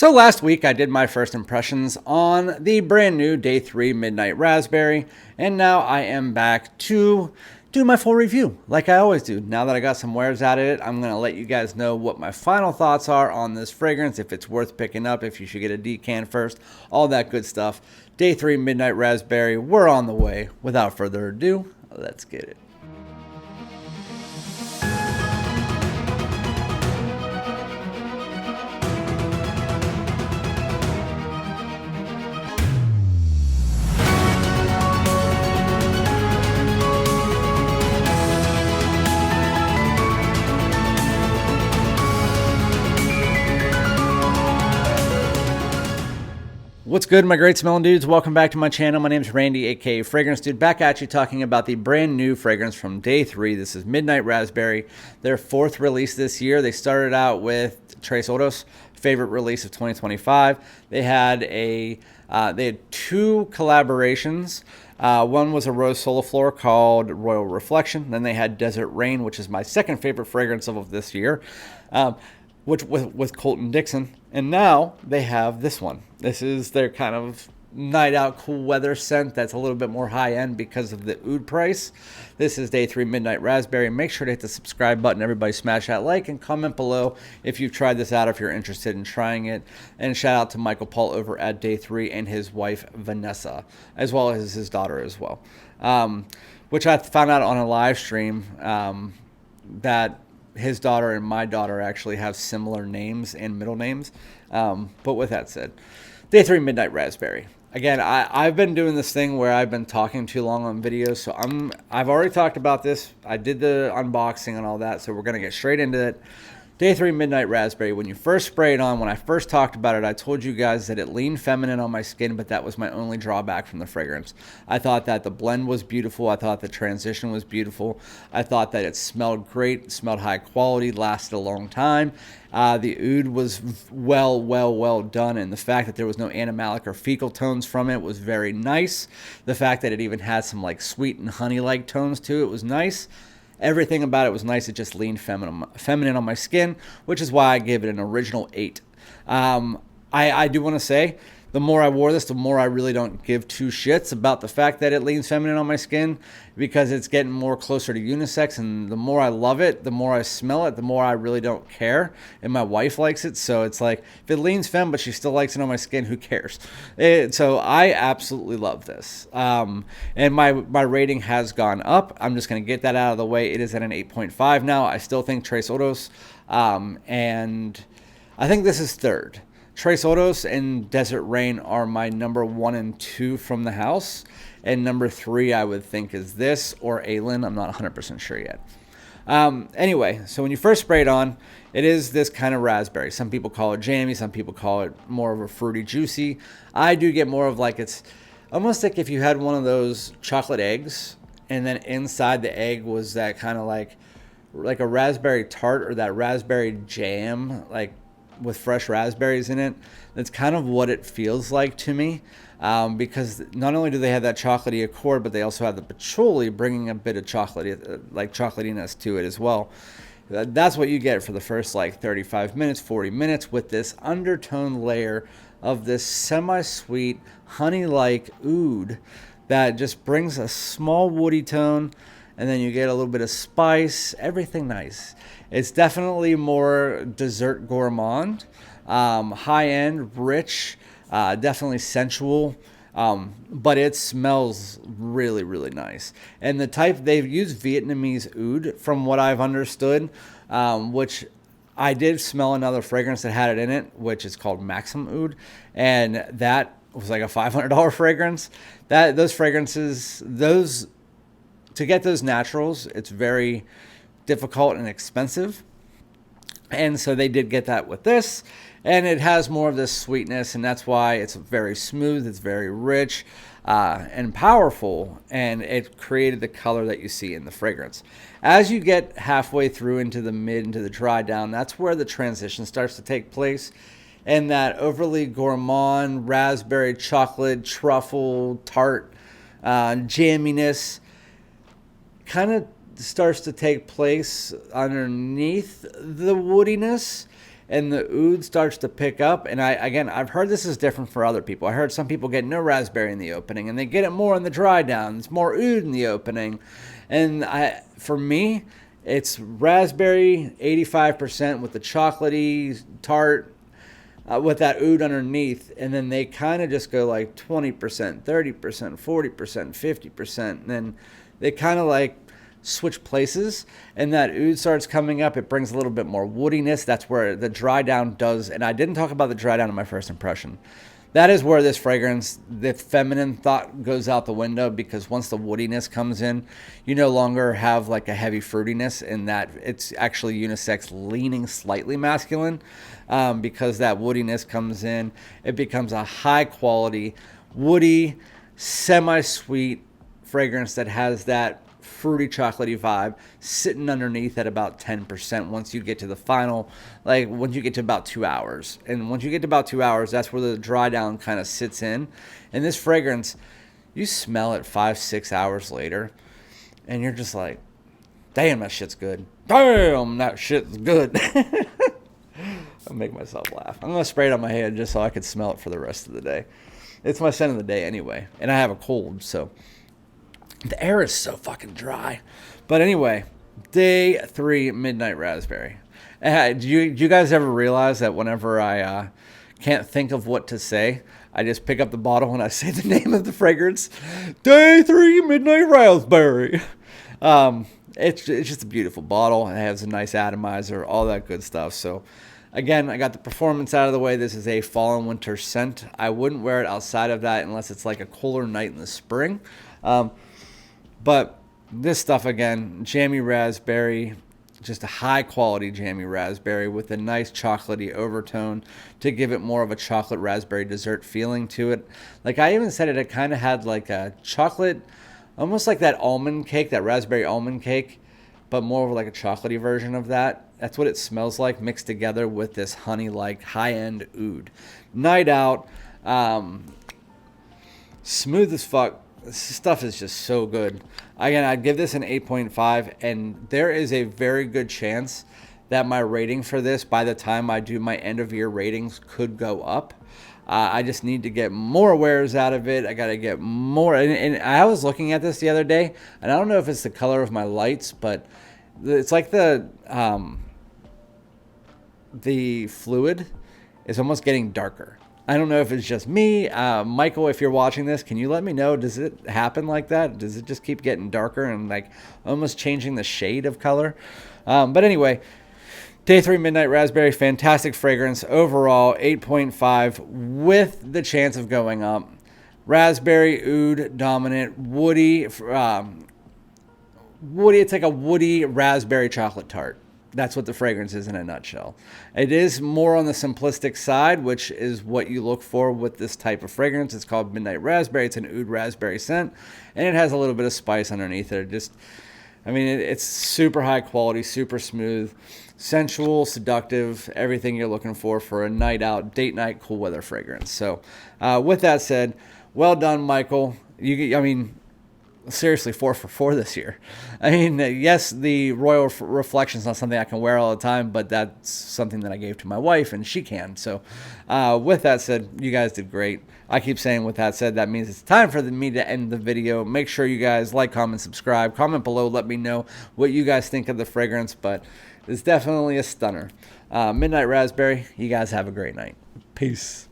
So last week I did my first impressions on the brand new Day 3 Midnight Raspberry, and now I am back to do my full review like I always do. Now that I got some wears out of it, I'm going to let you guys know what my final thoughts are on this fragrance, if it's worth picking up, if you should get a decan first, all that good stuff. Day 3 Midnight Raspberry, we're on the way. Without further ado, let's get it. What's good, my great smelling dudes? Welcome back to my channel. My name is Randy, aka Fragrance Dude, back at you talking about the brand new fragrance from Day 3. This is Midnight Raspberry, their fourth release this year. They started out with Tres Otros, favorite release of 2025. They had two collaborations. One was a rose soliflor called Royal Reflection. Then they had Desert Rain, which is my second favorite fragrance of this year, which with Colton Dixon. And now they have this one. This is their kind of night out cool weather scent that's a little bit more high end because of the oud price. This is Day 3 Midnight Raspberry. Make sure to hit the subscribe button. Everybody smash that like and comment below if you've tried this out, if you're interested in trying it. And shout out to Michael Paul over at Day 3 and his wife Vanessa, as well as his daughter as well, which I found out on a live stream that his daughter and my daughter actually have similar names and middle names. But with that said, Day 3 Midnight Raspberry. Again, I've been doing this thing where I've been talking too long on videos, so I've already talked about this. I did the unboxing and all that, so we're going to get straight into it. Day 3 Midnight Raspberry. When you first spray it on, when I first talked about it, I told you guys that it leaned feminine on my skin, but that was my only drawback from the fragrance. I thought that the blend was beautiful. I thought the transition was beautiful. I thought that it smelled great, smelled high quality, lasted a long time. The oud was well done, and the fact that there was no animalic or fecal tones from it was very nice. The fact that it even had some like sweet and honey-like tones to it was nice. Everything about it was nice. It just leaned feminine on my skin, which is why I gave it an original 8. I do want to say, the more I wore this, the more I really don't give two shits about the fact that it leans feminine on my skin, because it's getting more closer to unisex, and the more I love it, the more I smell it, the more I really don't care. And my wife likes it, so it's like, if it leans femme, but she still likes it on my skin, who cares? So I absolutely love this. And my rating has gone up. I'm just going to get that out of the way. It is at an 8.5 now. I still think Tres Otros, and I think this is third. Tres Otros and Desert Rain are my number 1 and 2 from the house. And number 3, I would think, is this or Aylin. I'm not 100% sure yet. Anyway, so when you first spray it on, it is this kind of raspberry. Some people call it jammy. Some people call it more of a fruity, juicy. I do get more of like, it's almost like if you had one of those chocolate eggs, and then inside the egg was that kind of like a raspberry tart or that raspberry jam, like with fresh raspberries in it. That's kind of what it feels like to me, because not only do they have that chocolatey accord, but they also have the patchouli bringing a bit of chocolatiness to it as well. That's what you get for the first like 35 minutes, 40 minutes, with this undertone layer of this semi-sweet honey-like oud that just brings a small woody tone, and then you get a little bit of spice, everything nice. It's definitely more dessert gourmand, high-end, rich, definitely sensual, but it smells really, really nice. And the type, they've used Vietnamese oud from what I've understood, which I did smell another fragrance that had it in it, which is called Maxim Oud, and that was like a $500 fragrance. Those fragrances, to get those naturals, it's very difficult and expensive, and so they did get that with this, and it has more of this sweetness, and that's why it's very smooth, it's very rich and powerful, and it created the color that you see in the fragrance. As you get halfway through into the dry down, that's where the transition starts to take place, and that overly gourmand raspberry chocolate truffle tart jamminess kind of starts to take place underneath the woodiness, and the oud starts to pick up. And I've heard this is different for other people. I heard some people get no raspberry in the opening, and they get it more in the dry down. It's more oud in the opening. And for me, it's raspberry 85% with the chocolatey tart with that oud underneath, and then they kind of just go like 20%, 30%, 40%, 50%, and then they kind of like switch places, and that oud starts coming up. It brings a little bit more woodiness. That's where the dry down does, and I didn't talk about the dry down in my first impression. That is where this fragrance, the feminine thought goes out the window, because once the woodiness comes in, you no longer have like a heavy fruitiness, and that it's actually unisex, leaning slightly masculine, because that woodiness comes in. It becomes a high quality, woody, semi-sweet fragrance that has that fruity chocolatey vibe sitting underneath at about 10% once you get to the final, like once you get to about 2 hours. And once you get to about 2 hours, that's where the dry down kind of sits in. And this fragrance, you smell it 5-6 hours later, and you're just like, damn, that shit's good. Damn, that shit's good. I'll make myself laugh. I'm going to spray it on my head just so I can smell it for the rest of the day. It's my scent of the day anyway, and I have a cold, so the air is so fucking dry. But anyway, day 3, Midnight Raspberry. Do you guys ever realize that whenever I can't think of what to say, I just pick up the bottle and I say the name of the fragrance? Day 3, Midnight Raspberry. It's just a beautiful bottle. It has a nice atomizer, all that good stuff. So again, I got the performance out of the way. This is a fall and winter scent. I wouldn't wear it outside of that unless it's like a cooler night in the spring. But this stuff, again, jammy raspberry, just a high quality jammy raspberry with a nice chocolatey overtone to give it more of a chocolate raspberry dessert feeling to it. Like I even said it kind of had like a chocolate, almost like that almond cake, that raspberry almond cake, but more of like a chocolatey version of that. That's what it smells like mixed together with this honey-like high-end oud. Night out, smooth as fuck. This stuff is just so good. Again, I'd give this an 8.5, and there is a very good chance that my rating for this, by the time I do my end-of-year ratings, could go up. I just need to get more wares out of it. I got to get more. And I was looking at this the other day, and I don't know if it's the color of my lights, but it's like the fluid is almost getting darker. I don't know if it's just me. Michael, if you're watching this, can you let me know? Does it happen like that? Does it just keep getting darker and like almost changing the shade of color? But anyway, Day 3 Midnight Raspberry, fantastic fragrance. Overall, 8.5 with the chance of going up. Raspberry, oud, dominant, woody. It's like a woody raspberry chocolate tart. That's what the fragrance is in a nutshell. It is more on the simplistic side, which is what you look for with this type of fragrance. It's called Midnight Raspberry. It's an oud raspberry scent, and it has a little bit of spice underneath it. It's super high quality, super smooth, sensual, seductive, everything you're looking for a night out, date night, cool weather fragrance. So with that said, well done, Michael. Seriously, 4 for 4 this year. Yes, the Royal Reflection is not something I can wear all the time, but that's something that I gave to my wife, and she can. So with that said, you guys did great. I keep saying with that said, that means it's time for me to end the video. Make sure you guys like, comment, subscribe. Comment below. Let me know what you guys think of the fragrance, but it's definitely a stunner. Midnight Raspberry, you guys have a great night. Peace.